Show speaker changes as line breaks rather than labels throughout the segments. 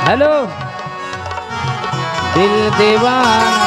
Hello दिल दीवाना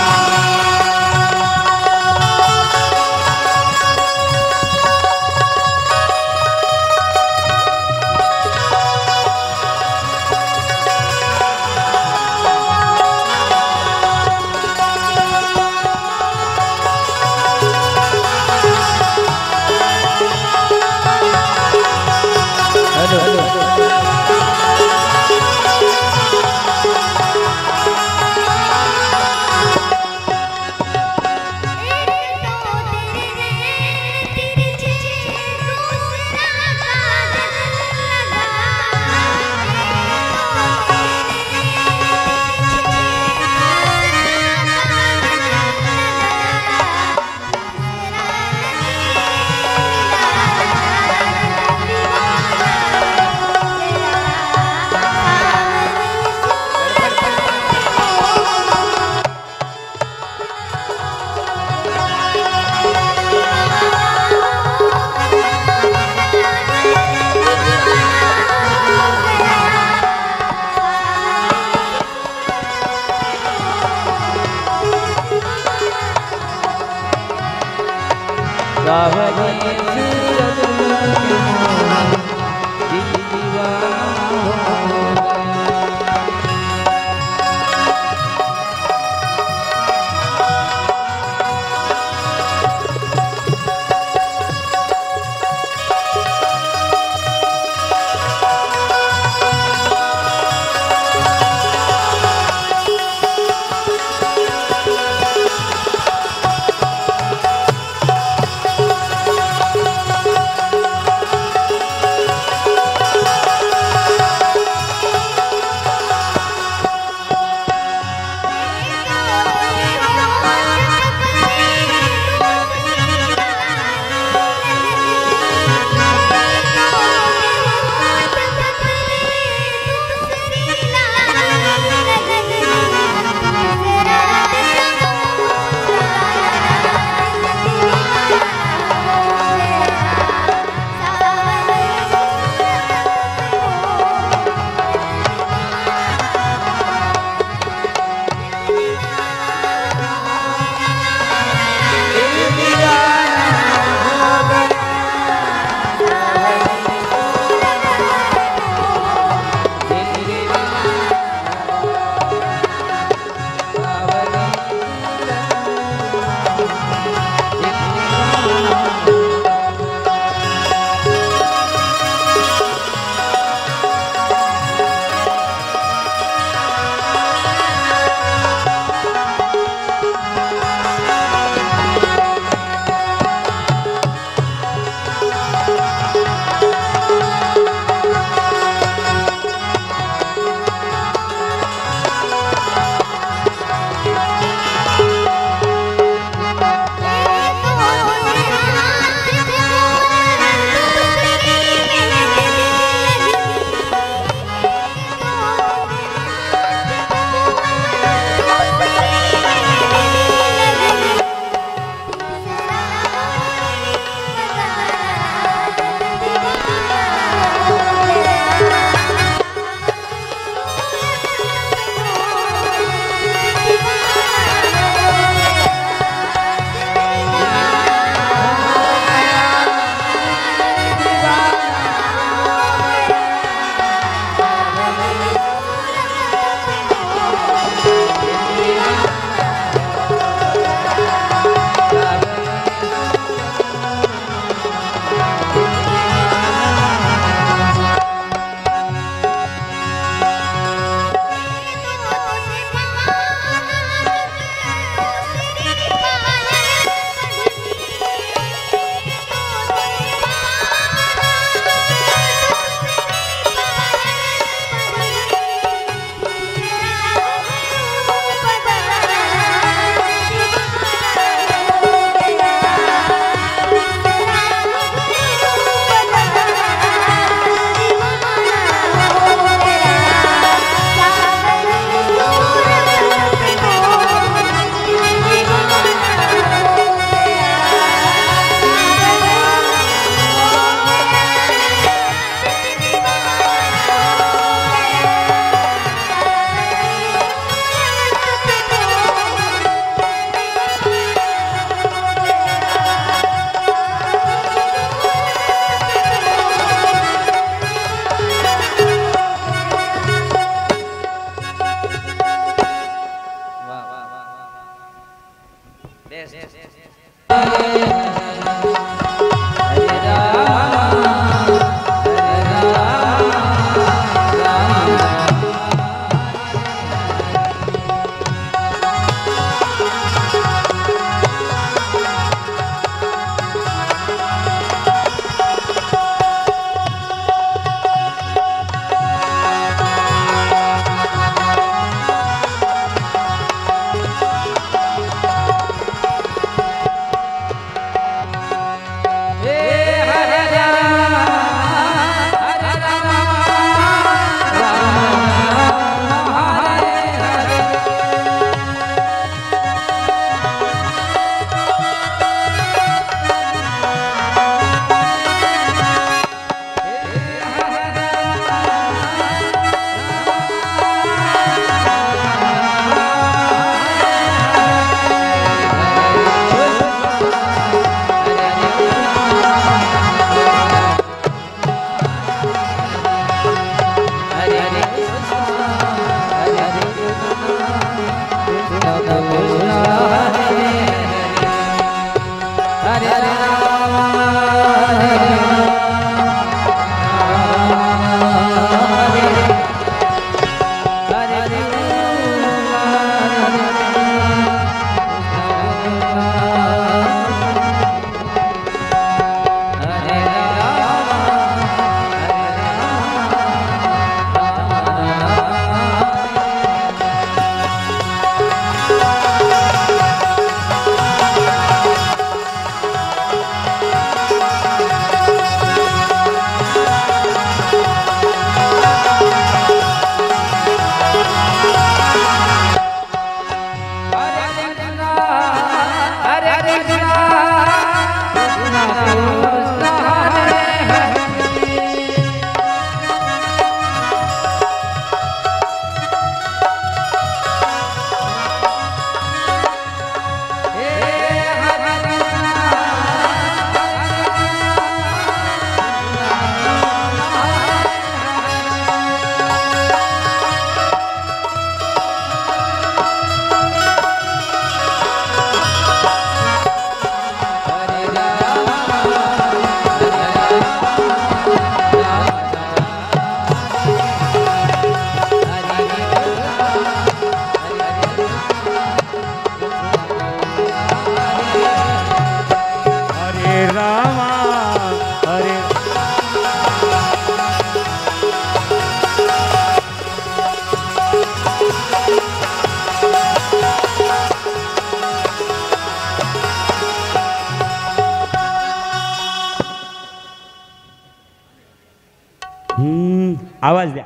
आवाज द्या.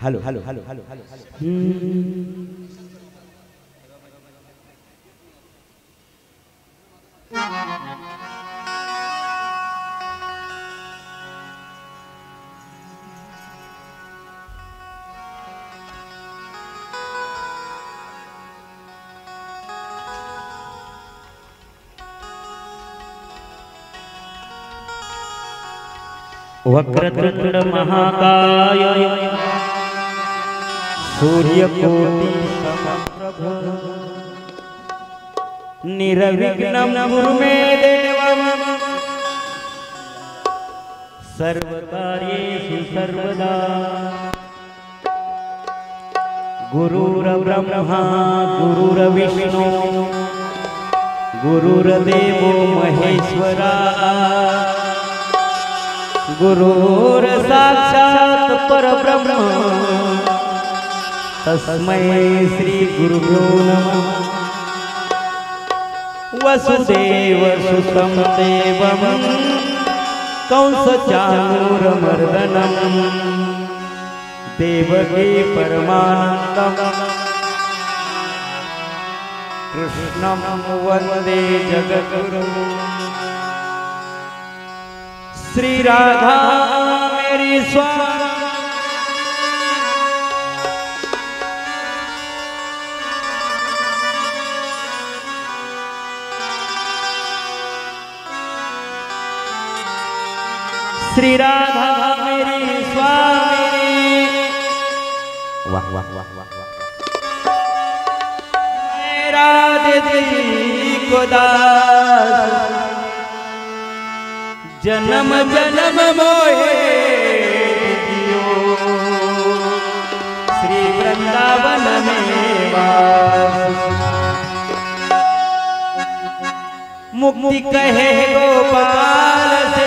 Hello hello hello hello hello hello. वक्रतुंड महाकाय सूर्यकोटि समप्रभ निर्विघ्नं कुरु मे देव सर्वकार्येषु सर्वदा. गुरुर्ब्रह्मा गुरुर्विष्णु गुरुर्देवो महेश्वरा गुरुर साक्षात् परब्रह्म तस्मै श्री गुरुभ्यो नमः. वसुदेव सुतं देवं कंसचाणूरमर्दनं देवकी परमानन्दं कृष्णं वन्दे जगद्गुरुं. श्री राधा मेरी स्वामी श्री राधा मेरी स्वामी. वाह वाह वाह वाह वाह. राधे दी को दास जन्म जन्म मोहे दियो श्री वृंदावन में वास मुक्ति कहे गोपाल से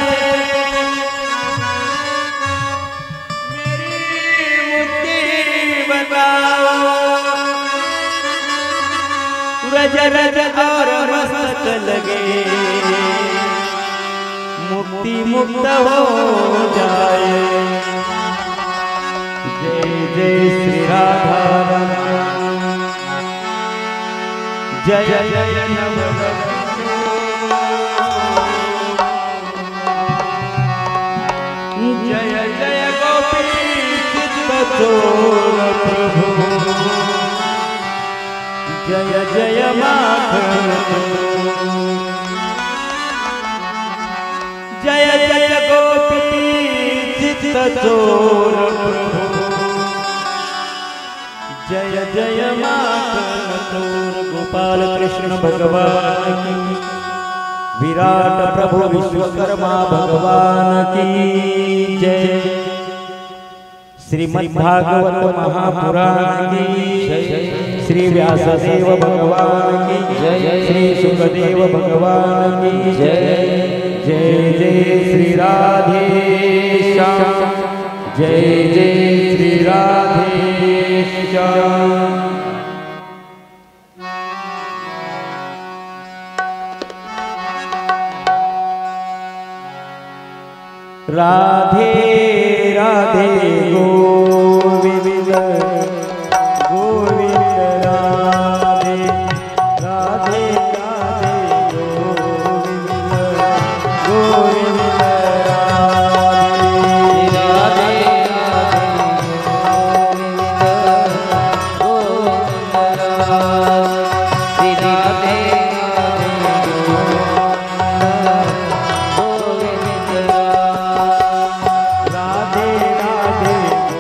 रज रज और मस्त लगे मुक्ति मुक्त हो जाए जय जय श्री राधा जय जय नव जय जय गोपी चित्त चोर प्रभु जय जय माधव जय जय गोपी चित्त चोर प्रभु जय जय माधव गोपाल कृष्ण भगवान की विराट प्रभु विश्वकर्मा भगवान की जय श्रीमद्भागवत महापुराण की जय श्री व्यासदेव भगवान की जय श्री सुखदेव भगवान की जय जय जय श्री राधे श्याम जय जय श्री राधे श्याम राधे राधे गोविंद गोविंद राधे राधे राधे गोविंद गोविंद राधे राधे राधे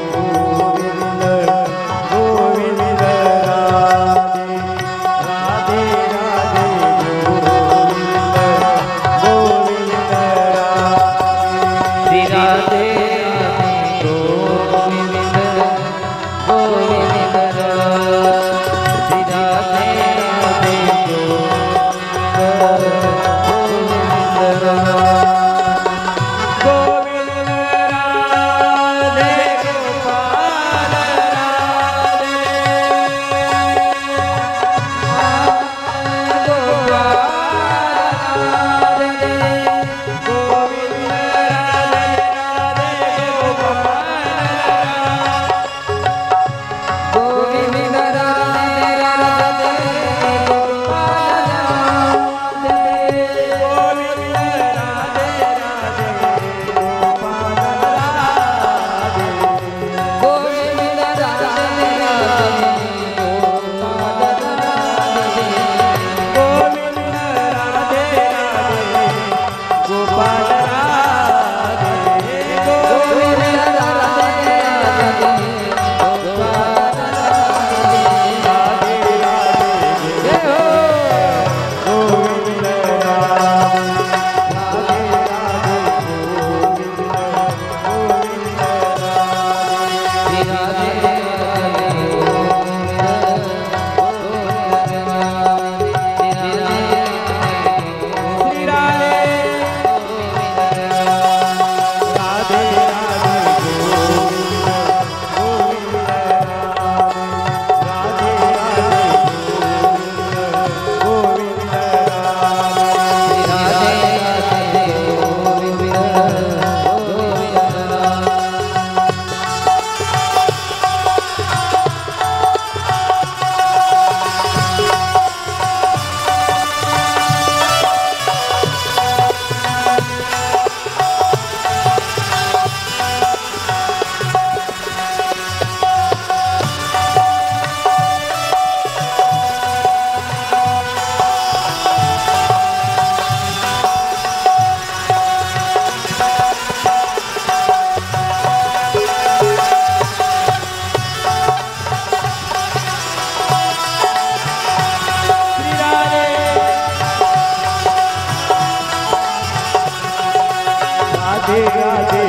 राधे राधे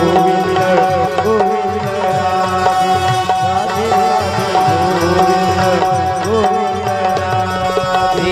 गोविंद गोविंद राधे राधे राधे गोविंद गोविंद राधे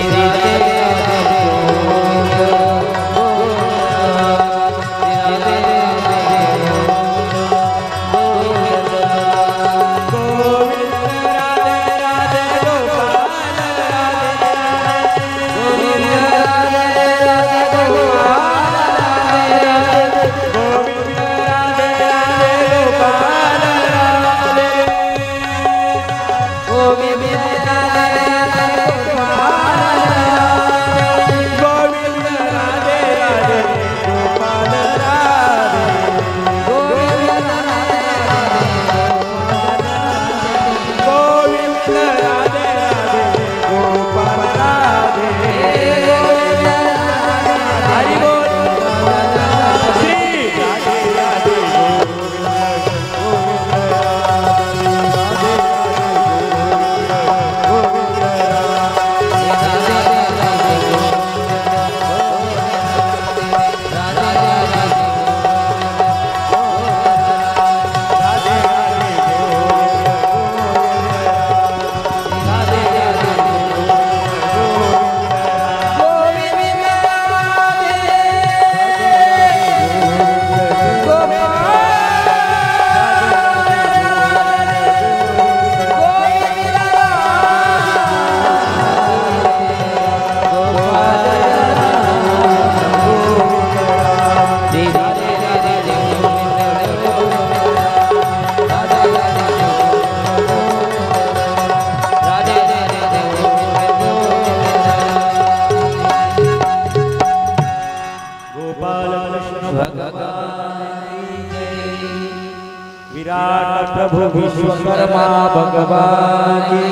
विराट प्रभु विश्वकर्मा भगवान की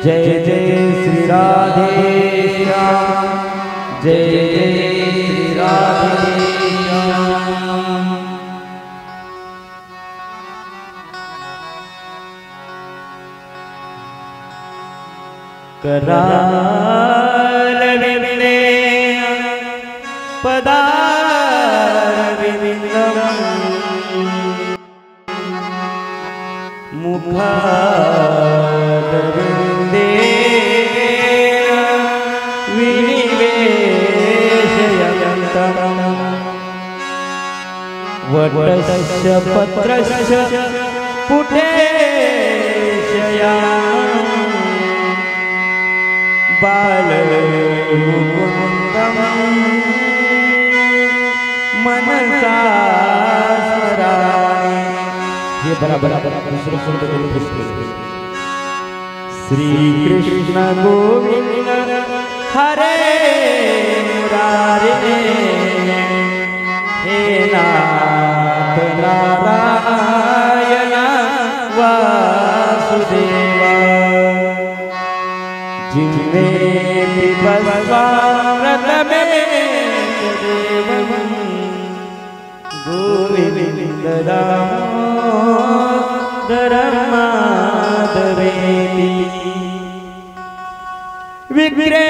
जय जय श्री राधे श्याम जय जय श्री राधे श्याम। कराल विविने पदार विविंदम मुखारविंदे विनिवेशयन्तम् वटस्य पत्रस्य पुटेशयामम् बालमुकुन्दम् मनसा स्मरामि। ये बराबर श्री कृष्ण गोविंद हरे मुरारे हे नाथ नारायण वासुदेवा जिन्मे पिबस्वामृत में देवं गोविंद दामोदर माधवेति विग्रह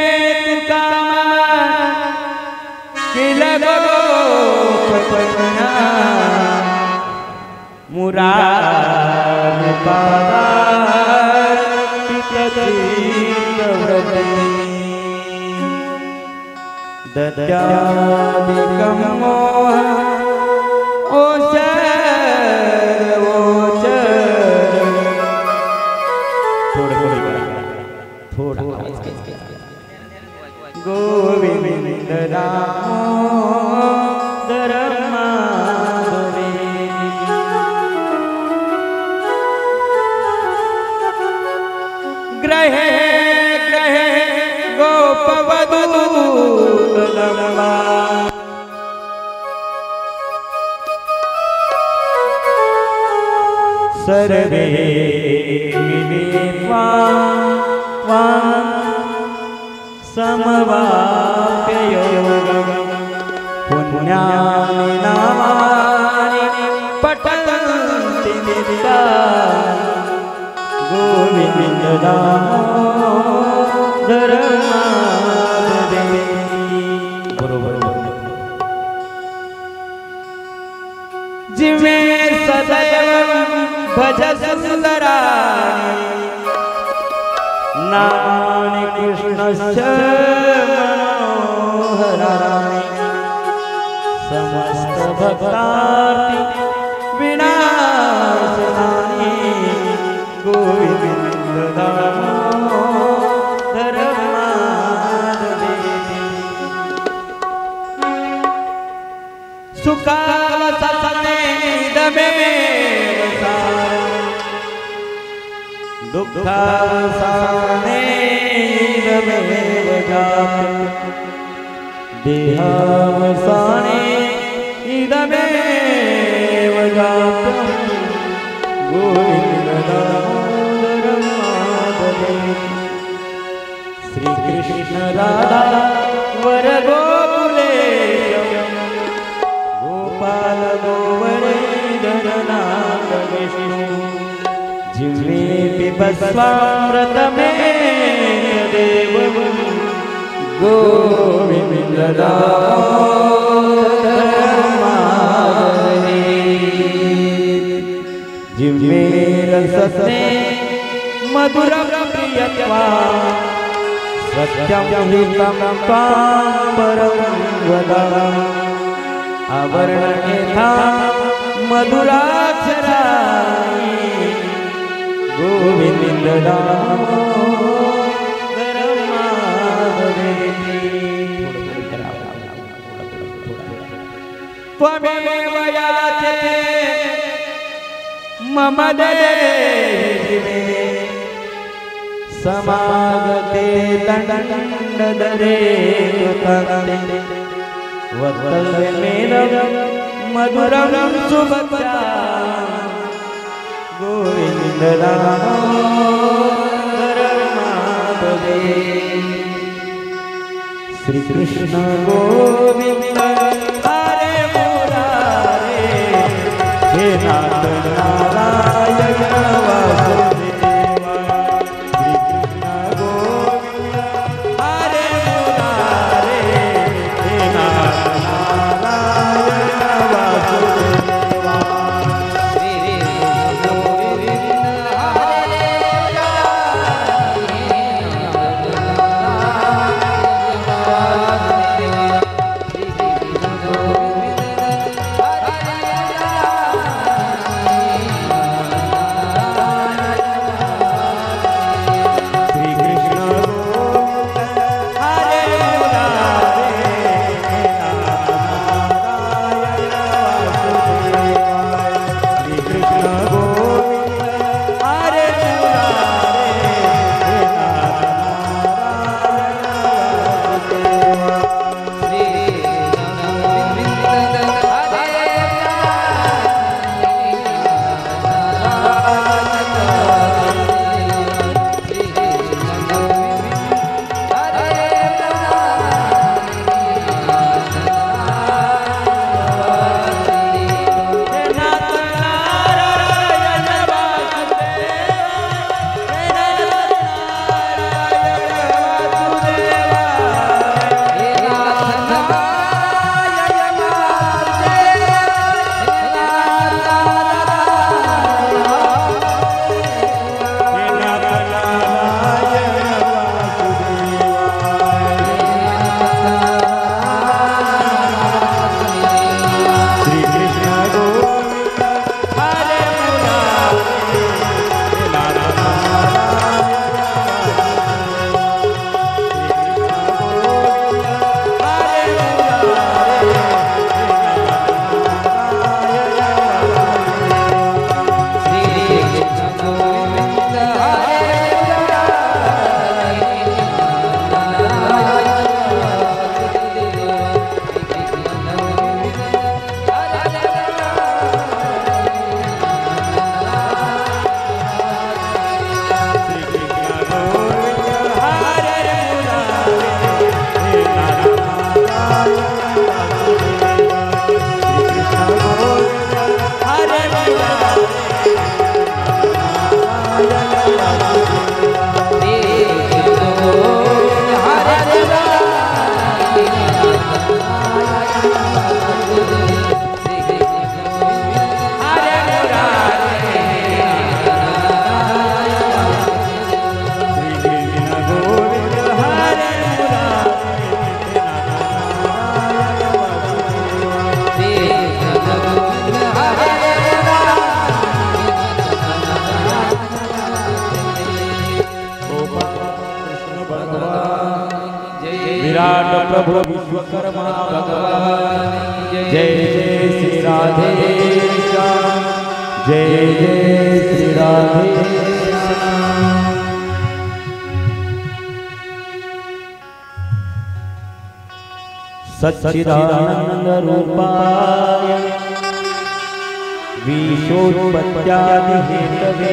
किल गोपपन्ना मुरार पादार पिततीव्रते दद्यादिकं मोह गोविंद दामोदर माधवेति ग्रहे ग्रहे गोपवधूतलम्बा सर्वे मिलित्वा समवाप्य योगं पुण्यानि नामानि पठन्ति नित्यानि गोविंद दामोदर माधवेति। बरोबर भज सुंदराणि नामानि कृष्णस्य मनोहराणि समस्त भक्तार्ति विनाशनानि गोविंद दामोदर माधवेति सुखावसने दमेव सारम् दुःखावसाने इदमेव जातम् देहावसाने इदमेव जातम् गोविंद दामोदर माधवेति श्री कृष्ण राधा वर गोकुलेश गोपाल गोवर्धननाथ विष्णु जिह्वे पिबस्वामृतमेव देवं गोविंद दामोदर माधवेति जिह्वे रसने मधुरं प्रियत्वात् सत्यं हितं त्वां परं वदामि अवर्णयेथा मधुराक्षराणि गोविंद दामोदर माधवेति त्वमेव याचे मम देहि मे समागते दण्डधरे कृतन्ते वत्सल्यमेनं मधुरं सुभद्रां गोविंद दामोदर माधवेति श्री कृष्ण गोविंद हरे मुरारे हे नाथ नारायण वासुदेवा श्री कृष्ण गोविंद हरे मुरारे हे नाथ नारायण वासुदेवा विराट प्रभु विश्वकर्मा भगवान जय जय श्री राधे श्याम जय जय श्री राधे श्याम। सच्चिदानंद रूपाय विश्वोत्पत्त्यादि हेतवे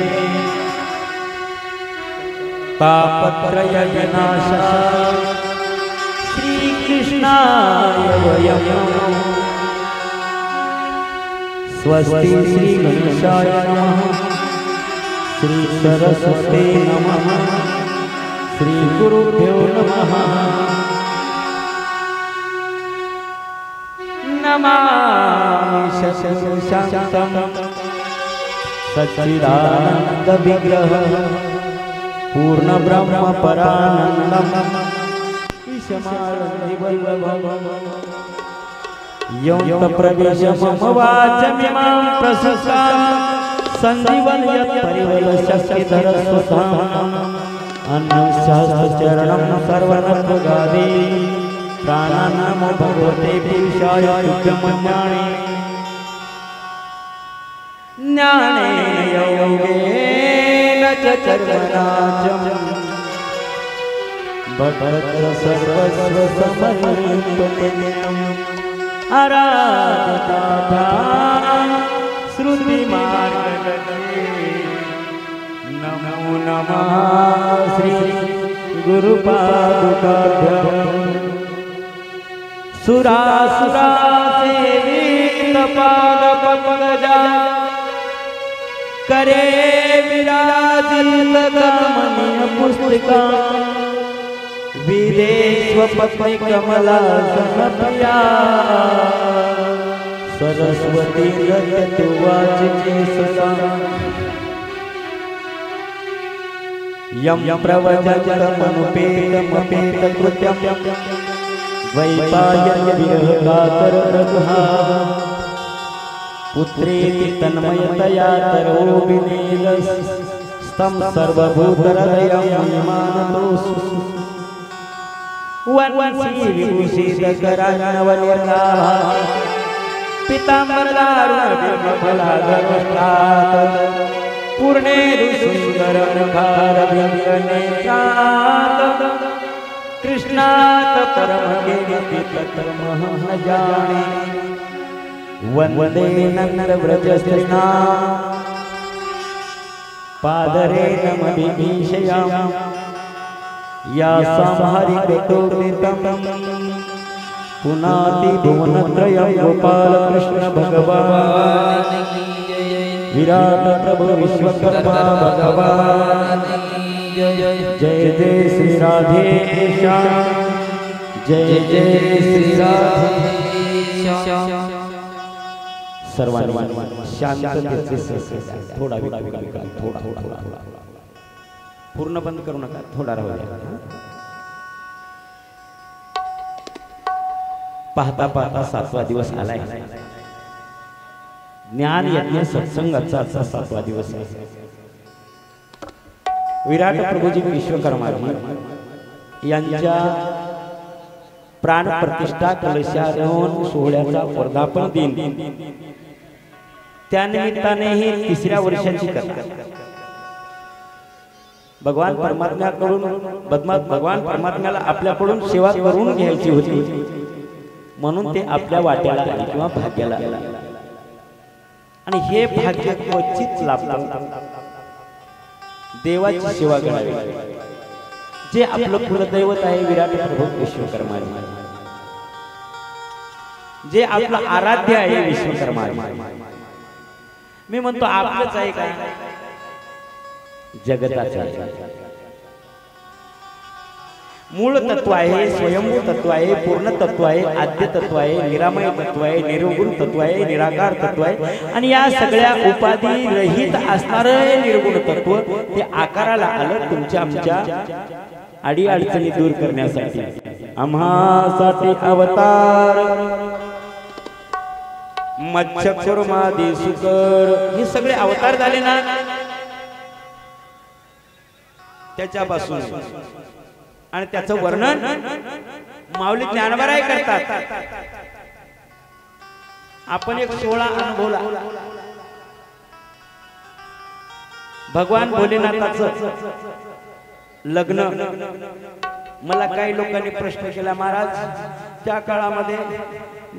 तापत्रय विनाशाय श्री कृष्णाय वयं स्वस्ति श्री गणेशाय नमः श्री सरस्वती नमः श्री गुरुभ्यो नमः नमामि शांतं सच्चिदानंद विग्रहं पूर्ण ब्रह्म परानंदं ईशमानंदि वल्लभं यं प्रवेश मम वाचमिमां प्रसुतां संजीवयत् परिवलशक्तिधर स्वधामम् अन्नशास्त्रचरणं सर्वनर्वगादि प्राणानामो भगवते पुरुषाय तुभ्यमज्ञाने ज्ञानेन योगेन च कर्मणा च भद्रत्र सर्वस्व समर्पणम् आराधता श्रुतिमार्गदत्ते नमो नमः श्री गुरुपादुकाभ्याम् सुरासुरा सेवित पाद पंकजा करे विराजित कमनीय पुस्तिका विदेश्वपत्नी कमलासन प्रिया सरस्वती नृत्य वाचिके सदा यं प्रवचनमनुपेतमपेत कृत्यं वैपायन विरह कातर रघुहा पुत्रेति तन्मयतया तरो विनीलस् स्तं सर्वभूतहृदयं मानतोऽसु वंशी विभूषितकरार्णवनिर्गाः पीताम्बरदारुणविमलाधरष्टात् पूर्णेन्दु सुन्दरमुखारविन्दनेत्रात् कृष्णात् परमगेति तत्त्वमहं न जाने वन्दे नन्दव्रजस्त्रीणां पादरेणमभिभीषयामि यासां हरिकृतोऽमृतं पुनाति भुवनत्रयं गोपालकृष्ण भगवान् विराट प्रभु विश्वकर्मा भगवान् जय जय श्री राधे श्याम जय जय श्री राधे श्याम। सर्वांनी शांततेचे थोडा थोडा पूर्ण बंद करू नका, थोडा राहू द्या। पाहता पाहता 7वा दिवस आलाय। ज्ञान यज्ञ सत्संगाचा 7वा दिवस आहे। विराट प्रभुजी विश्वकर्माजी यांच्या प्राण प्रतिष्ठा कलशारोहण सोहळ्याचा वर्धापन दिन त्यानिमित्ताने ही 3ऱ्या वर्षाची कथा भगवान परमात्म्याला आपल्याकडून सेवा करून घ्यायची होती, म्हणून ते आपल्या वाट्याला आले किंवा भाग्याला आले आणि हे भाग्य क्वचित लाभलं। देवाची सेवा करावी, जे आपलं कुलदैवत आहे विराट प्रभू विश्वकर्मा, जे आपलं आराध्य आहे विश्वकर्मा। मी म्हणतो आपलंच आहे का? जगताचं आहे। मूळ तत्व आहे, स्वयंभू तत्व आहे, पूर्ण तत्व आहे, आद्य तत्व आहे, निरामय तत्व आहे, निर्गुण तत्व आहे, निराकार तत्व आहे आणि या सगळ्या उपाधी रहित असणारे निर्गुण तत्व ते आकाराला आलं तुमच्या आमच्या अडी अडचणी दूर करण्यासाठी। आम्हासाठी अवतार मत्स्य कुर्मादी सुकर हे सगळे अवतार झाले ना, त्याच्यापासून आणि त्याचं वर्णन माऊली ज्ञानोबाराय करतात. आपण एक 16 अनुभवला. भगवान भोलेनाथाचं लग्न. मला काही लोकांनी प्रश्न केला, महाराज त्या काळामध्ये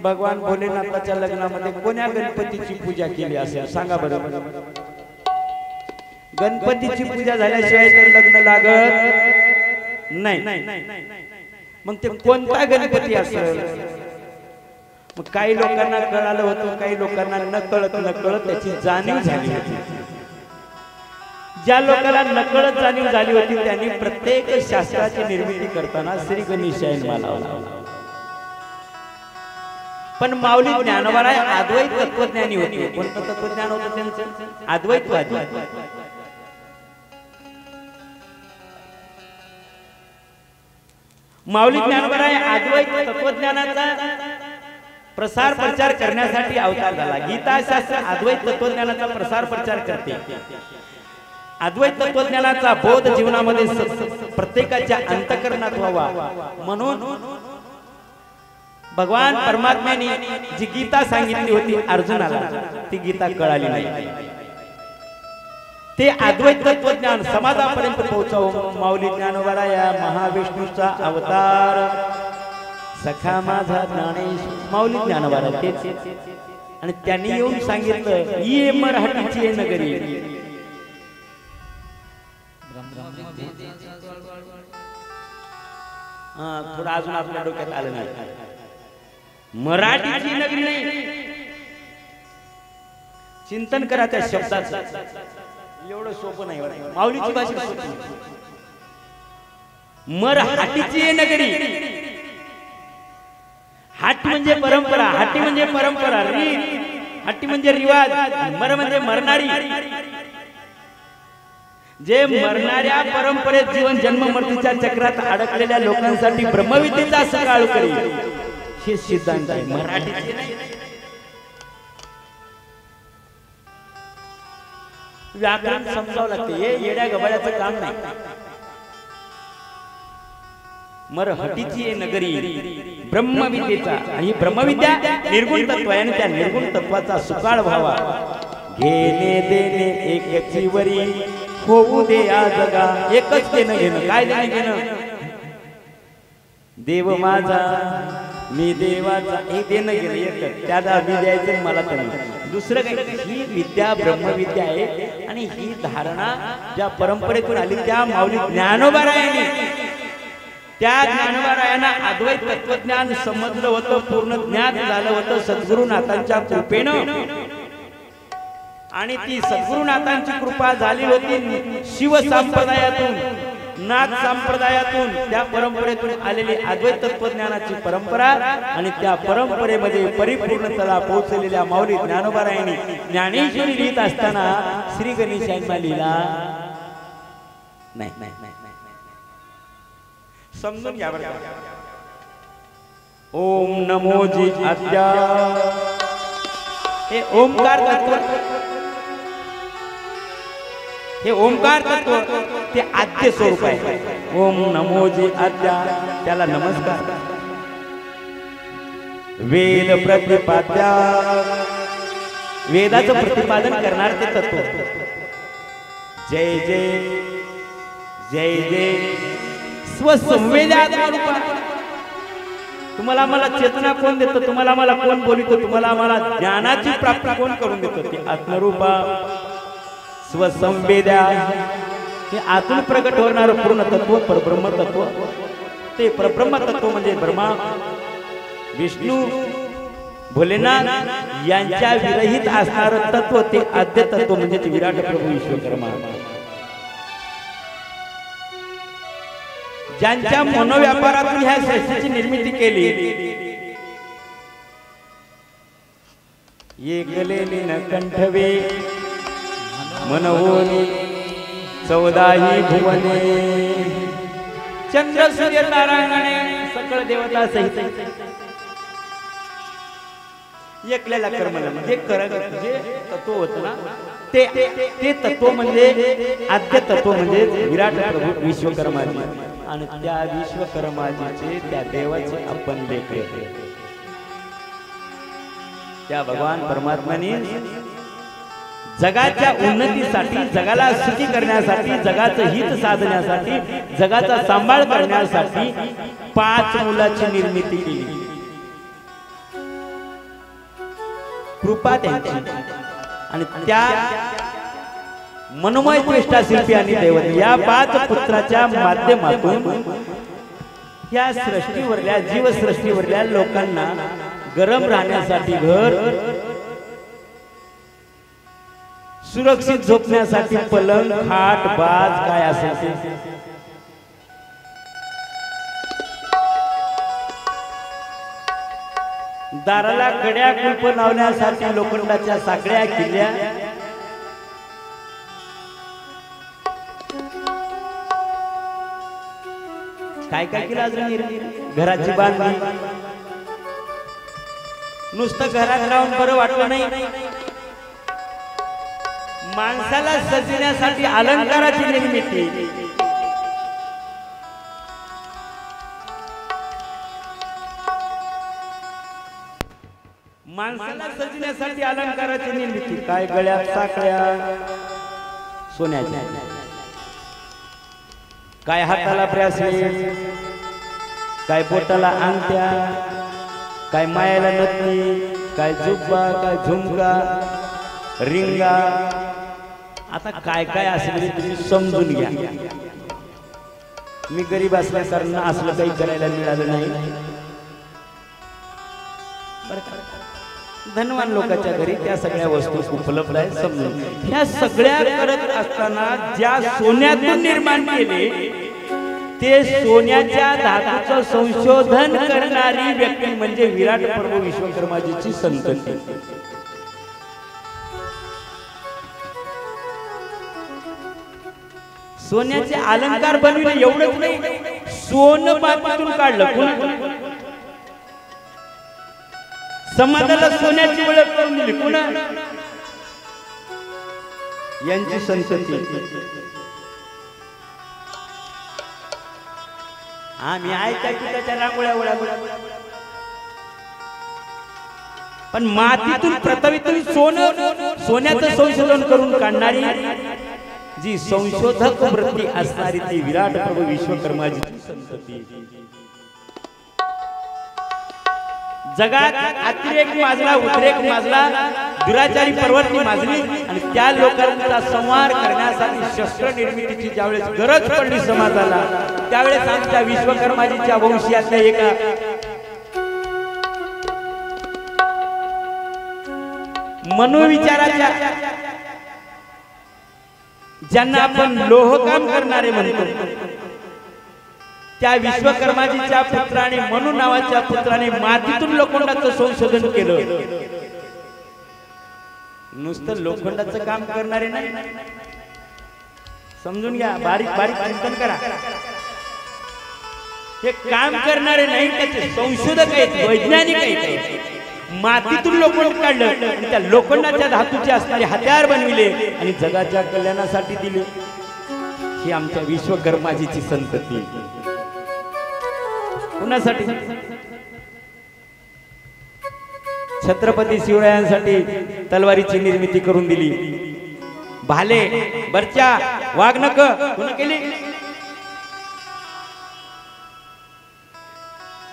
भगवान भोलेनाथाच्या लग्नामध्ये कोण्या गणपतीची पूजा केली असेल सांगा बरं. गणपतीची पूजा झाल्याशिवाय तर लग्न लागत नाही. मग ते कोणता गणपती असेल? मग काही लोकांना कळालं होतं, काही लोकांना नकळत त्याची जाणीव झाली होती. ज्या लोकांना नकळत जाणीव झाली होती त्यांनी प्रत्येक शास्त्राची निर्मिती करताना श्री गणेशाय लावला. पण माऊली ज्ञानोबाराय अद्वैत तत्वज्ञानी होते. कोणतं तत्वज्ञान होतं त्यांचं? अद्वैतवादी. माऊली ज्ञानोबाराय अद्वैत तत्वज्ञानाचा प्रसार प्रचार करण्यासाठी अवतार झाला. गीता शास्त्र अद्वैत तत्वज्ञानाचा प्रसार प्रचार करते. अद्वैत तत्वज्ञानाचा बोध जीवनामध्ये प्रत्येकाच्या अंतःकरणात व्हावा म्हणून भगवान परमात्म्याने जी गीता सांगितली होती अर्जुनाला, ती गीता कळाली नाही. ते अद्वैत तत्वज्ञान समाजापर्यंत पोहोचवून माऊली ज्ञानोबाराय या महाविष्णूचा अवतार, सखा माझा ज्ञानेश माऊली ज्ञानोबाराय तेच. आणि त्यांनी येऊन सांगितलं, ये मराठीची नगरी. थोडं अजून आपल्या डोक्यात आलं नाही. मराठीची नगरी नाही, चिंतन करा त्या शब्दाचं. एवढं सोपं नाही. माऊलीची भाषा सोपी. मराठीची नगरी. हाट म्हणजे परंपरा, हाटी म्हणजे परंपरा, हाटी म्हणजे रिवाज, मर म्हणजे मरणारी. जे मरणाऱ्या परंपरेत जीवन जन्म मृत्यूच्या चक्रात अडकलेल्या लोकांसाठी ब्रह्मविद्येचा सकाळ करी हे सिद्धांत आहे. मराठीचे नाही. व्याकरण समजावं लागते. हे येड्या गबाळ्याचं काम नाही. मराठीची नगरी ब्रह्मविद्येचा. ही ब्रह्मविद्या निर्गुण तत्व आहे आणि त्या निर्गुण तत्वाचा सुकाळ व्हावा. घेणे देणे एकची वरी होऊ दे या जगा. एकच देणं घेणं. काय देणं घेणं? देव माझा मी देवाचा. हे देणं घेणं एकच. त्याला मी द्यायचं मला त्यांना दुसरं काही. ही विद्या ब्रह्मविद्या आहे आणि ही धारणा ज्या परंपरेतून आली त्या माऊली ज्ञानोबारायांनी, त्या ज्ञानोबारायांना अद्वैत तत्वज्ञान समजलं होतं, पूर्ण ज्ञान झालं होतं सद्गुरुनाथांच्या कृपेनं. आणि ती सद्गुरुनाथांची कृपा झाली होती शिव संप्रदायातून, नाथ संप्रदायातून, त्या परंपरेतून आलेली अद्वैत तत्वज्ञानाची परंपरा. आणि त्या परंपरेमध्ये परिपूर्णतेला पोहोचलेल्या माऊली ज्ञानोबारायांनी ज्ञानेश्वरी लिहित असताना श्री गणेशांना लिहिला नाही. समजून घ्या बरं. ओम नमो जी आद्या. हे ओंकार तत्व, हे ओंकार तत्व ते आद्य स्वरूप आहे. ओम नमो जी आद्या, त्याला नमस्कार. वेद प्रतिपाद्या, वेदाचं प्रतिपादन करणार ते तत्व. जय जय जय जय स्वसंवेद्यात्मा रूपा. तुम्हाला मला चेतना कोण देतं? तुम्हाला मला कोण बोलितो? तुम्हाला मला ज्ञानाची प्राप्ती कोण करून देतं? ते आत्मरूपा स्वसंवेद्या. हे आतून प्रगट होणार पूर्ण तत्व परब्रह्म तत्व. ते परब्रह्म तत्व म्हणजे ब्रह्मा विष्णू भोलेनाथ यांच्या विरहित असणार तत्व ते आद्य तत्व म्हणजे ते विराट प्रभू विश्वकर्मा. ज्यांच्या मनोव्यापारातून ह्या सृष्टीची निर्मिती केली. ये गलेली न कंठवे मनवोनी 14 भुवने. चंद्र सूर्य तारांगणे सकळ देवता सहित एकल्याला कर्म म्हणजे जे तत्व होतं ना ते तत्व म्हणजे आद्य तत्व म्हणजे विराट प्रभू विश्वकर्मा. आणि त्या विश्वकर्माजीचे त्या देवाचे आपण लेकरे. त्या भगवान परमात्म्याने जगाच्या उन्नतीसाठी, जगाला सुखी करण्यासाठी, जगाचं हित साधण्यासाठी, जगाचा सांभाळ करण्यासाठी 5 मुलाची निर्मिती केली. कृपा त्यांची आणि त्या मनोमय चेष्टा शिल्पी आणि दैवत या 5 पुत्राच्या माध्यमातून या सृष्टीवरल्या जीवसृष्टीवरल्या लोकांना गरम राहण्यासाठी घर, सुरक्षित झोपण्यासाठी पलंग, खाट, बाज काय असेल ते, दाराला कड्या कुलप लावण्यासाठी लोखंडाच्या साखळ्या केल्या. काय काय केलं अजून? घराची बांधणी. नुसतं घरात राहून बरं वाटलं नाही, माणसाला सजवण्यासाठी अलंकाराची निर्मिती. माणसाला सजवण्यासाठी अलंकाराची निर्मिती. काय गळ्यात साखळ्या सोन्याच्या, काय हाताला ब्रेसलेट, काय बोटाला अंगठ्या, काय मायाला नथनी, काय जुब्बा, काय झुमका, रिंगा. आता काय काय असेल तुम्ही समजून घ्या. मी गरीब असल्यासारखं असलं काही करायला मिळालं नाही. धनवान लोकांच्या घरी त्या सगळ्या वस्तू उपलब्ध आहेत. समजून ह्या सगळ्या करत असताना ज्या सोन्यातून निर्माण केले ते सोन्याच्या धातूचं संशोधन करणारी व्यक्ती म्हणजे विराट प्रभू विश्वकर्माजीची संतती. सोन्याचे अलंकार बनविले एवढंच नाही, सोनं मातीतून काढलं. समाजाला सोन्याची ओळख करून दिली. पुन्हा यांची संतती. आम्ही ऐकाय की त्याच्या रांगोळ्या ओळ्या, पण मातीतून प्रथवितून सोन्याचं संशोधन करून काढणारी जी संशोधक वृत्ती असणारी ती विराट प्रभू विश्वकर्माजीची संतती. जगात अतिरेक माजला, उद्रेक माजला, दुराचारी प्रवृत्ती माजली आणि त्या लोकांचा संहार करण्यासाठी शस्त्र निर्मितीची ज्यावेळेस गरज पडली समाजाला, त्यावेळेस आमच्या विश्वकर्माजीच्या वंशीयातल्या एका मनोविचाराच्या, ज्यांना आपण लोहकाम करणारे म्हणतो, त्या विश्वकर्माजीच्या पुत्राने, मनु नावाच्या पुत्राने मातीतून लोखंडाचं संशोधन केलं. नुसतं लोखंडाचं काम करणारे नाही, समजून घ्या, बारीक बारीक चिंतन करा. हे काम करणारे नाही, त्याचे संशोधक आहेत, वैज्ञानिक आहेत. मातीतून लोखंड काढलं आणि त्या लोखंडाच्या धातूचे असणारे हत्यार बनविले आणि जगाच्या कल्याणासाठी दिले. ही आमच्या विश्वकर्माजीची संतती. कुणासाठी? छत्रपती शिवरायांसाठी तलवारीची निर्मिती करून दिली. भाले, बर्च्या, वाघनख कोण केली?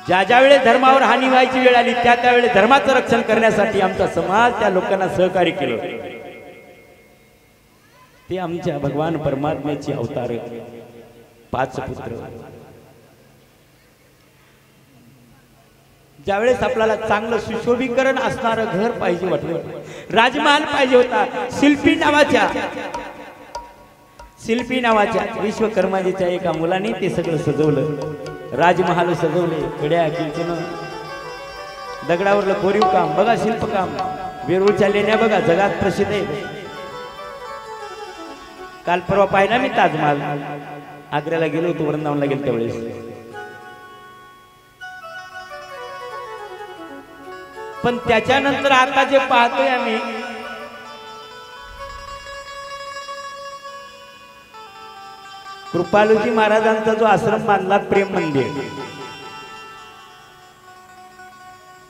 ज्या ज्या वेळेस धर्मावर हानी व्हायची वेळ आली त्या त्यावेळेस धर्माचं रक्षण करण्यासाठी आमचा समाज त्या लोकांना सहकार्य केलं. ते आमच्या भगवान परमात्म्याची अवतार 5 पुत्र. ज्यावेळेस आपल्याला चांगलं सुशोभीकरण असणारं घर पाहिजे वाटलं, राजमहाल पाहिजे होता, शिल्पी नावाच्या विश्वकर्माजीच्या एका मुलाने ते सगळं सजवलं. राजमहाल सजवले, कड्या, किंचन, दगडावरलं कोरीव काम बघा, शिल्पकाम, वेरूळच्या लेण्या बघा, जगात प्रसिद्ध आहे. काल परवा पाहिला मी ताजमहाल. आग्र्याला गेलो होतो, वृंदावनला गेलो त्यावेळेस. पण त्याच्यानंतर आता जे पाहतोय आम्ही, कृपालूजी महाराजांचा जो आश्रम बांधला प्रेम मंदिर,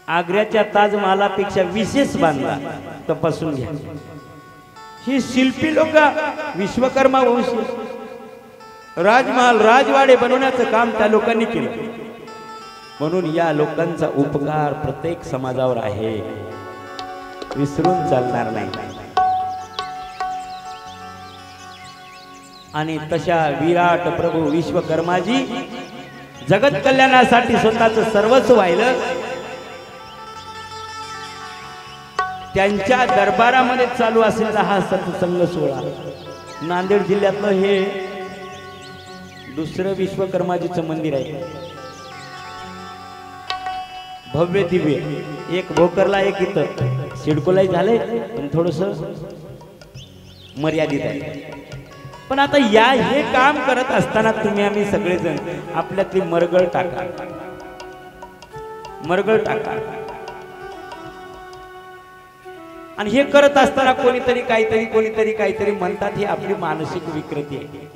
आग्र्याच्या ताजमहालापेक्षा विशेष बांधला. तपासून घ्या. ही शिल्पी लोक विश्वकर्मा वंशी, राजमहाल राजवाडे बनवण्याचं काम त्या लोकांनी केलं. म्हणून या लोकांचा उपकार प्रत्येक समाजावर आहे, विसरून चालणार नाही. आणि तशा विराट प्रभू विश्वकर्माजी जगत कल्याणासाठी स्वतःचं सर्वस्व वाहिलं. त्यांच्या दरबारामध्ये चालू असलेला हा सत्संग सोहळा, नांदेड जिल्ह्यातलं हे दुसरं विश्वकर्माजीचं मंदिर आहे. भव्य दिव्य, एक भोकरला एक इथं सिडकोलाही झालंय, पण थोडस मर्यादित आहे. पण आता या हे काम करत असताना तुम्ही आम्ही सगळेजण आपल्यातली मरगळ टाका, मरगळ टाका. आणि हे करत असताना कोणीतरी काहीतरी म्हणतात, ही आपली मानसिक विकृती आहे.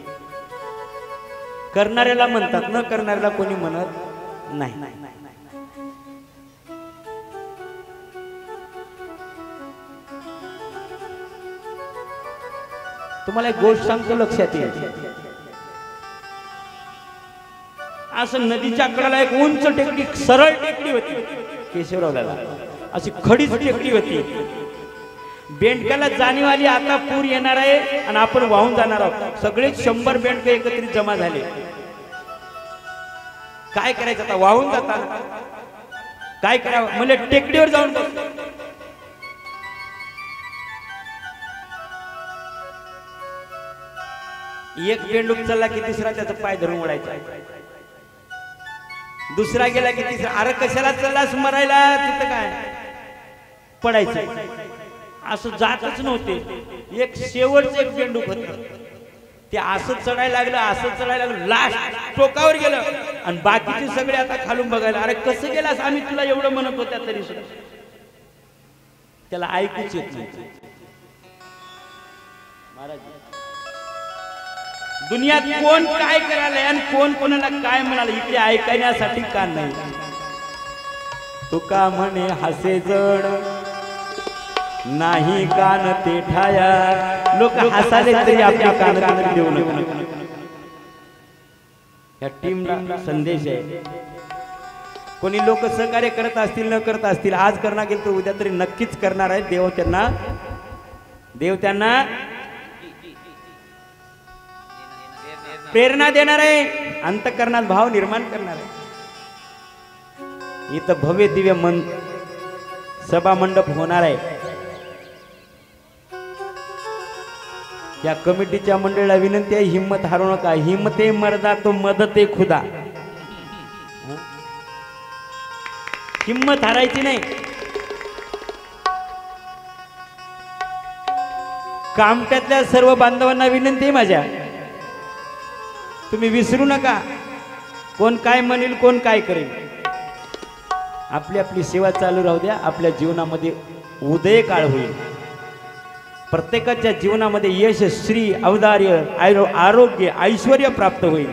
करणाऱ्याला म्हणतात, न करणाऱ्याला कोणी म्हणत नाही. तुम्हाला एक गोष्ट सांगतो, लक्षात येईल. असं नदीच्या कडेला एक उंच टेकडी, सरळ टेकडी होती केशवरावला, अशी खडीच टेकडी होती. बेंडक्याला जाणीव आली आता पूर येणार आहे आणि आपण वाहून जाणार आहोत. सगळे 100 बेंडके एकत्रित जमा झाले. काय करायचं आता, वाहून जाताना काय करावं, म्हणजे टेकडीवर जाऊन बस. एक बेंडूक चालला की तिसरा त्याचा पाय धरून ओढायचा, दुसरा गेला की तिसरा. अरे कशाला चाललास मरायला, तिथं काय पडायचं. असं जातच नव्हते. एक शेवटचं एक बेंडूक होत, ते असं चढायला लागलं, लास्ट टोकावर गेलं आणि बाकीचे सगळे आता खालून बघायला, अरे कसं गेलास, आम्ही तुला एवढं म्हणत होत्या तरी सुद्धा. त्याला ऐकूच येत नाही. महाराज, दुनियात कोण काय करायला आणि कोण कोणाला काय म्हणाले इथे ऐकण्यासाठी का नाही. तुका म्हणे हसे जण नाही कान ते ठाया. लोक हसाले तरी आपल्या कान देऊ नका. या टीमला संदेश आहे. कोणी लोक सहकार्य करत असतील न करत असतील, आज करणार गेल तर उद्या तरी नक्कीच करणार आहे. देव त्यांना प्रेरणा देणार आहे, अंतःकरणात भाव निर्माण करणार आहे. इथं भव्य दिव्य सभा मंडप होणार आहे. या कमिटीच्या मंडळाला विनंती आहे, हिम्मत हारू नका. हिम्मते मर्दा तो मदते खुदा. हिम्मत हारायची नाही. कामट्यातल्या सर्व बांधवांना विनंती आहे माझ्या, तुम्ही विसरू नका. कोण काय म्हणेल, कोण काय करेल, आपली आपली सेवा चालू राहू द्या. आपल्या जीवनामध्ये उदय काळ होईल. प्रत्येकाच्या जीवनामध्ये यश, श्री, औदार्य, आरोग्य, ऐश्वर्य प्राप्त होईल.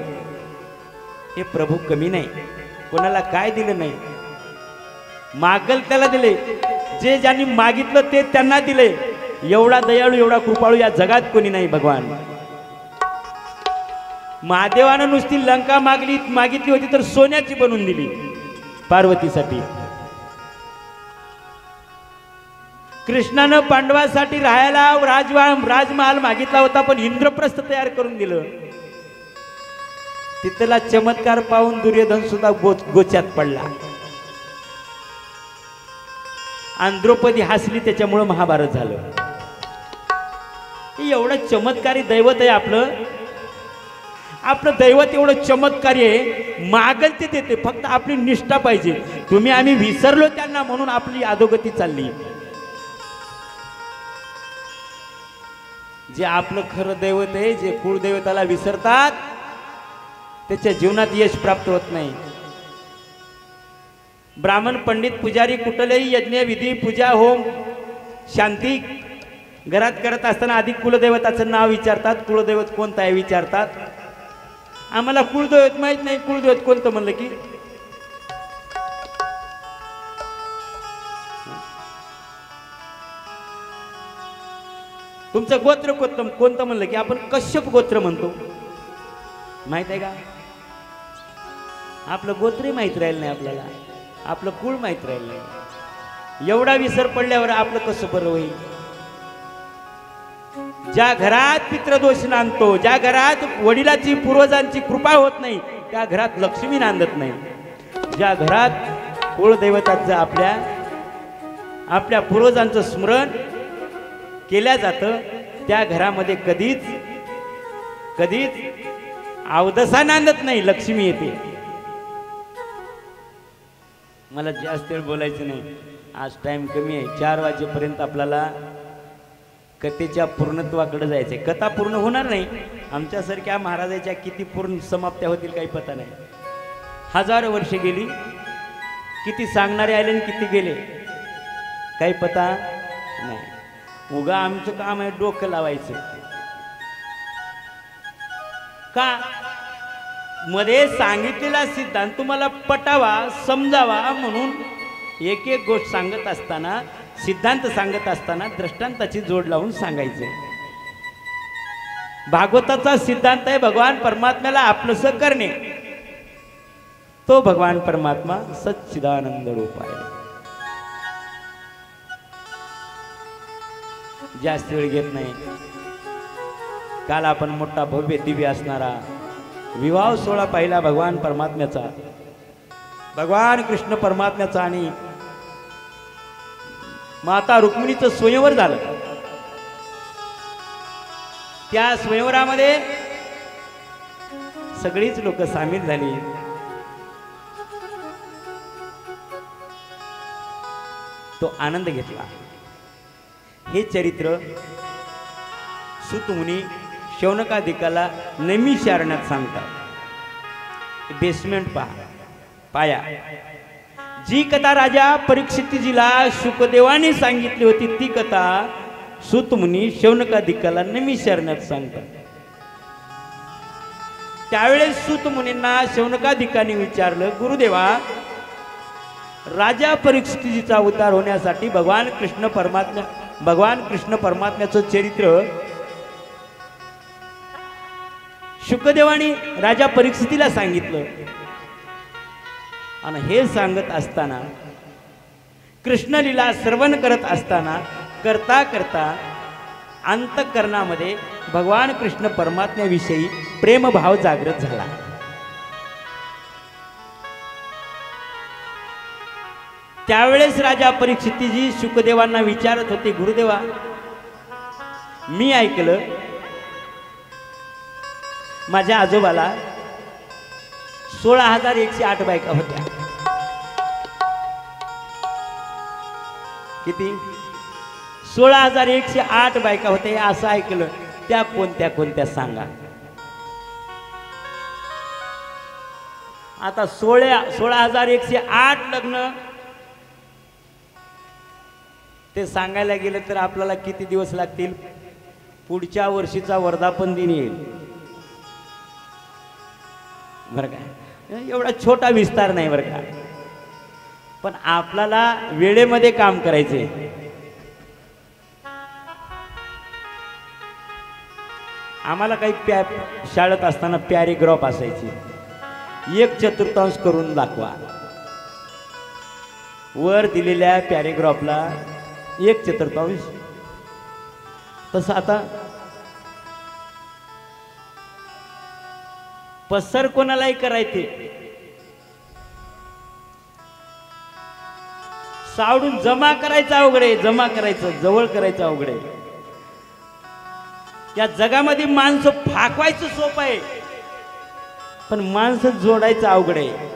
हे प्रभू कमी नाही, कोणाला काय दिलं नाही. मागल त्याला दिले. जे ज्यांनी मागितलं ते त्यांना दिले. एवढा दयाळू, एवढा कृपाळू या जगात कोणी नाही भगवान. महादेवानं नुसती लंका मागितली होती तर सोन्याची बनवून दिली पार्वतीसाठी. कृष्णानं पांडवासाठी राहायला राजमहाल मागितला होता, पण इंद्रप्रस्थ तयार करून दिलं. तिथला चमत्कार पाहून दुर्योधन सुद्धा गोच्यात पडला. आणि द्रौपदी हसली, त्याच्यामुळे महाभारत झालं. एवढं चमत्कारी दैवत आहे आपलं दैवत एवढं चमत्कारी आहे. मागल ते देते, फक्त आपली निष्ठा पाहिजे. तुम्ही आम्ही विसरलो त्यांना म्हणून आपली अधोगती चालली. जे आपलं खरं दैवत आहे, जे कुळदैवताला विसरतात त्याच्या जीवनात यश प्राप्त होत नाही. ब्राह्मण, पंडित, पुजारी कुठलेही यज्ञ, विधी, पूजा, होम, शांती घरात करत असताना आधी कुलदैवताचं नाव विचारतात. कुलदैवत कोणतं आहे विचारतात. आम्हाला कुळदैवत माहित नाही. कुळदैवत कोणतं म्हणलं की तुमचं गोत्र कोणतं म्हणलं की आपण कश्यप गोत्र म्हणतो. माहित आहे का? आपलं गोत्रही माहित राहिलं नाही आपल्याला, आपलं कुळ माहित राहिलं नाही. एवढा विसर पडल्यावर आपलं कसं बरं होईल? ज्या घरात पितृदोष नांदतो, ज्या घरात वडिलांची पूर्वजांची कृपा होत नाही, त्या घरात लक्ष्मी नांदत नाही. ज्या घरात कुळदैवताचं आपल्या पूर्वजांचं स्मरण केल्या जातं, त्या घरामध्ये कधीच अवदसा नांदत नाही, लक्ष्मी येते. मला जास्त वेळ बोलायचं नाही, आज टाइम कमी आहे. 4 वाजेपर्यंत आपल्याला कथेच्या पूर्णत्वाकडे जायचंय. कथा पूर्ण होणार नाही. आमच्यासारख्या महाराजाच्या किती पूर्ण समाप्त्या होतील काही पता नाही. 1000 वर्षे गेली, किती सांगणारे आले आणि किती गेले काही पता नाही. उगा आमचं काम आहे डोकं लावायचं. का मध्ये सांगितलेला सिद्धांत तुम्हाला पटावा, समजावा म्हणून एक एक गोष्ट सांगत असताना, सिद्धांत सांगत असताना दृष्टांताची जोड लावून सांगायचे. भागवताचा सिद्धांत आहे भगवान परमात्म्याला आपलंसं करणे. तो भगवान परमात्मा सच्चिदानंद रूप आहे. जास्त वेळ घेत नाही. काल आपण मोठा भव्य दिव्य असणारा विवाह सोहळा पाहिला भगवान परमात्म्याचा, भगवान कृष्ण परमात्म्याचा आणि माता रुक्मिणीचं स्वयंवर झालं. त्या स्वयंवरामध्ये सगळीच लोक सामील झाली. तो आनंद घेतला. हे चरित्र सूत मुनी शौनकादिकाला नैमिषारण्यात सांगतात. बेसमेंट पहा, पाया. जी कथा राजा परीक्षितजीला शुकदेवाने सांगितली होती ती कथा सूत मुनी शौनकादिकाला नैमिषारण्यात सांगतात. त्यावेळेस सूत मुनींना शौनकादिकांनी विचारलं, गुरुदेवा, राजा परीक्षितजीचा उद्धार होण्यासाठी भगवान कृष्ण परमात्म्याचं चरित्र शुकदेवाने राजा परीक्षितीला सांगितलं. आणि हे सांगत असताना, कृष्णलीला श्रवण करत असताना, करता करता अंतःकरणामध्ये भगवान कृष्ण परमात्म्याविषयी प्रेमभाव जागृत झाला. त्यावेळेस राजा परीक्षितीजी शुकदेवांना विचारत होते, गुरुदेवा, मी ऐकलं माझ्या आजोबाला 16,108 बायका होत्या. किती? 16,108 बायका होत्या असं ऐकलं. त्या कोणत्या कोणत्या सांगा. आता 16,108 लग्न ते सांगायला गेलं तर आपल्याला किती दिवस लागतील? पुढच्या वर्षीचा वर्धापन दिन येईल बरं का. एवढा छोटा विस्तार नाही बरं का. पण आपल्याला वेळेमध्ये काम करायचे. आम्हाला काही शाळेत असताना पॅरेग्राफ असायची. 1/4 करून दाखवा. वर दिलेल्या पॅरेग्राफला 1/4. तसं आता पसर कोणालाही करायचे. सावडून जमा करायचं अवघड आहे. जमा करायचं, जवळ करायचं अवघड आहे. या जगामध्ये माणसं फाकवायचं सोपं आहे, पण माणसं जोडायचं अवघड आहे.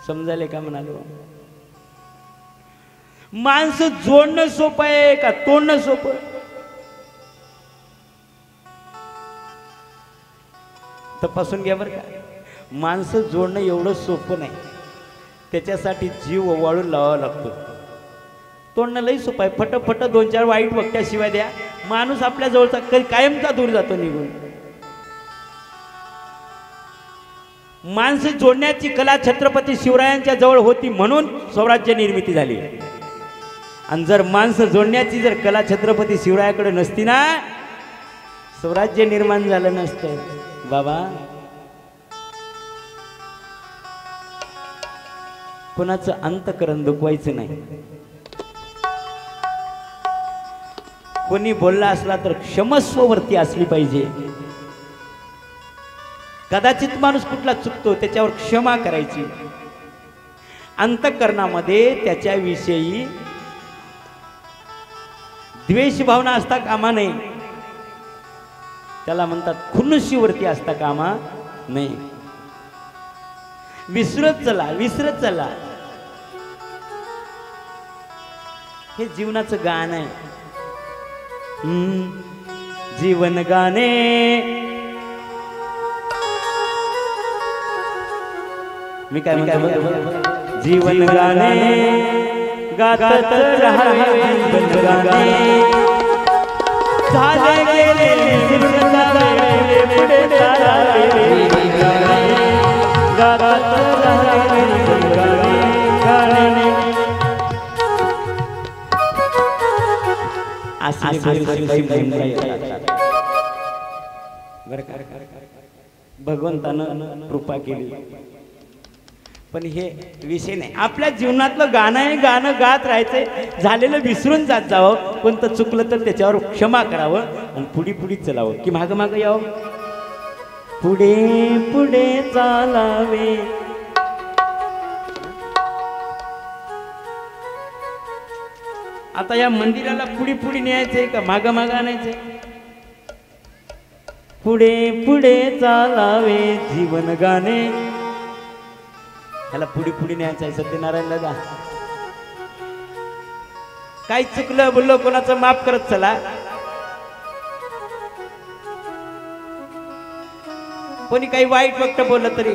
समजायला का म्हणालो? माणसं जोडणं सोपं आहे का तोडणं सोपं? तपासून घ्या बरं का. माणसं जोडणं एवढं सोपं नाही. त्याच्यासाठी जीव ओवाळून लावावा लागतो. तोडणं लई सोपं आहे. फटफट 2-4 वाईट वक्त्याशिवाय द्या, माणूस आपल्या जवळचा कायमचा दूर जातो निघून. माणसं जोडण्याची कला छत्रपती शिवरायांच्या जवळ होती म्हणून स्वराज्य निर्मिती झाली. आणि जर माणसं जोडण्याची जर कला छत्रपती शिवरायाकडे नसती ना स्वराज्य निर्माण झालं नसतं बाबा. कोणाचं अंतकरण दुखवायचं नाही. कोणी बोलला असला तर क्षमस्ववरती असली पाहिजे. कदाचित माणूस कुठला चुकतो त्याच्यावर क्षमा करायची. अंतकरणामध्ये त्याच्याविषयी द्वेष भावना असता कामा नये. त्याला म्हणतात खुन्नशीवरती असता कामा नये. विसरत चला विसरत चला. हे जीवनाचं गाणं आहे. जीवन गाणे मी काय म्हणतो जीवन गाणे गातात राहावे. जीवन गाणे झाले गेले विसरून जावे पुढे चालावे. गातात राहावे जीवन गाणे भगवंतानं कृपा केली. पण हे विषय नाही. आपल्या जीवनातलं गाणं आहे. गाणं गात राहायचंय. झालेलं विसरून जात जावं. कोणतं चुकलं तर त्याच्यावर क्षमा करावं आणि पुढे पुढे चलावं की मागं मागं यावं. पुढे पुढे चालावे. आता या मंदिराला पुढे पुढे न्यायचंय का मागं मागं आणायचंय. पुढे पुढे चालावे जीवन गाणे. ह्याला पुढे पुढे न्यायचंय. सत्यनारायण दादा काही चुकलं बोललो कोणाचं माफ करत चला. कोणी काही वाईट वक्त बोललं तरी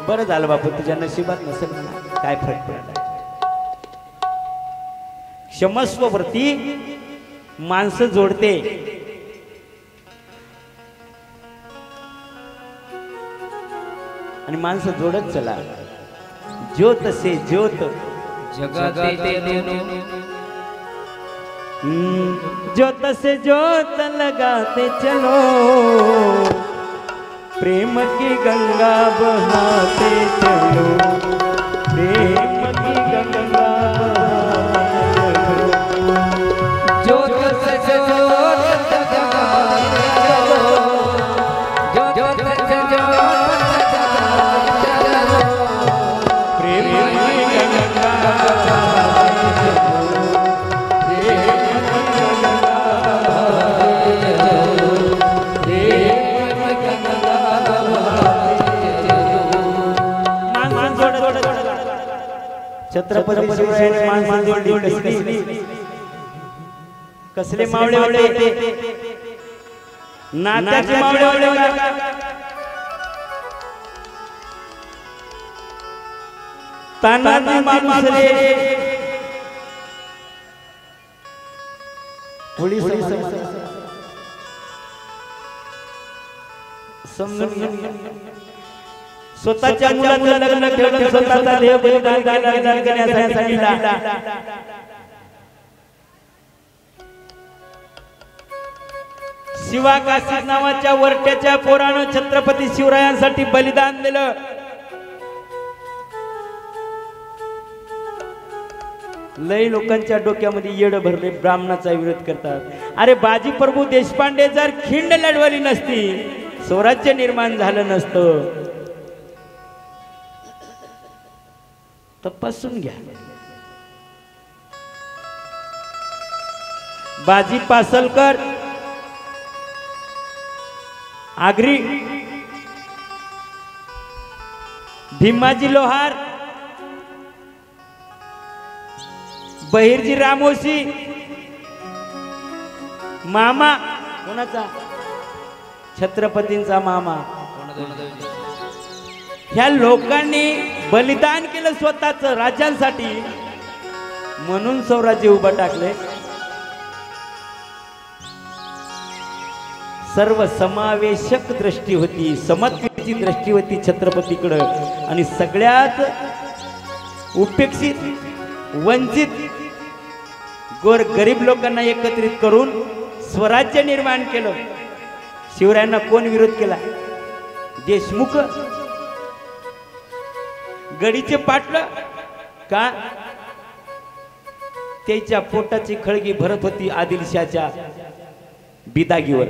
बरं झालं बापू तुझ्या नशिबात नसेल काय फरक पडला. क्षमस्ववरती माणसं जोडते. आणि माणसं जोडत चला. ज्योत से ज्योत जगाते दोनों. ज्योत से ज्योत लगाते चलो. प्रेम की गंगा बहाते चलो. प्रेम की गंगा छत्रपती शिवरायांनी माणसं जोडली. कसले मावळे होते. नात्याचे मावळे होते. तानाजी मालुसरे होळी स्वतःच्या मुलाचं लग्न ठेवलं. स्वतःचा देह बलिदान करण्यासाठी शिवा काशीद नावाच्या वरट्याच्या पोरानं छत्रपती शिवरायांसाठी बलिदान दिलं. लय लोकांच्या डोक्यामध्ये येड भरले. ब्राह्मणाचा विरोध करतात. अरे बाजी प्रभू देशपांडे जर खिंड लढवली नसती स्वराज्य निर्माण झालं नसतं. तपासून घ्या. बाजी पासलकर आगरी, भीमाजी लोहार, बहिरजी रामोशी, मामा कोणाचा छत्रपतींचा मामा. ह्या लोकांनी बलिदान केलं स्वतःच राज्यांसाठी म्हणून स्वराज्य उभं टाकले. सर्व समावेशक दृष्टी होती, समत्वेची दृष्टी होती छत्रपतीकडे। आणि सगळ्यात उपेक्षित वंचित गोर गरीब लोकांना एकत्रित करून स्वराज्य निर्माण केलं। शिवरायांना कोण विरोध केला? देशमुख, गडीचे पाटलं का? त्याच्या पोटाची खळगी भरत होती आदिलशाच्या बिदागीवर।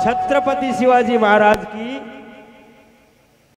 छत्रपती शिवाजी महाराज की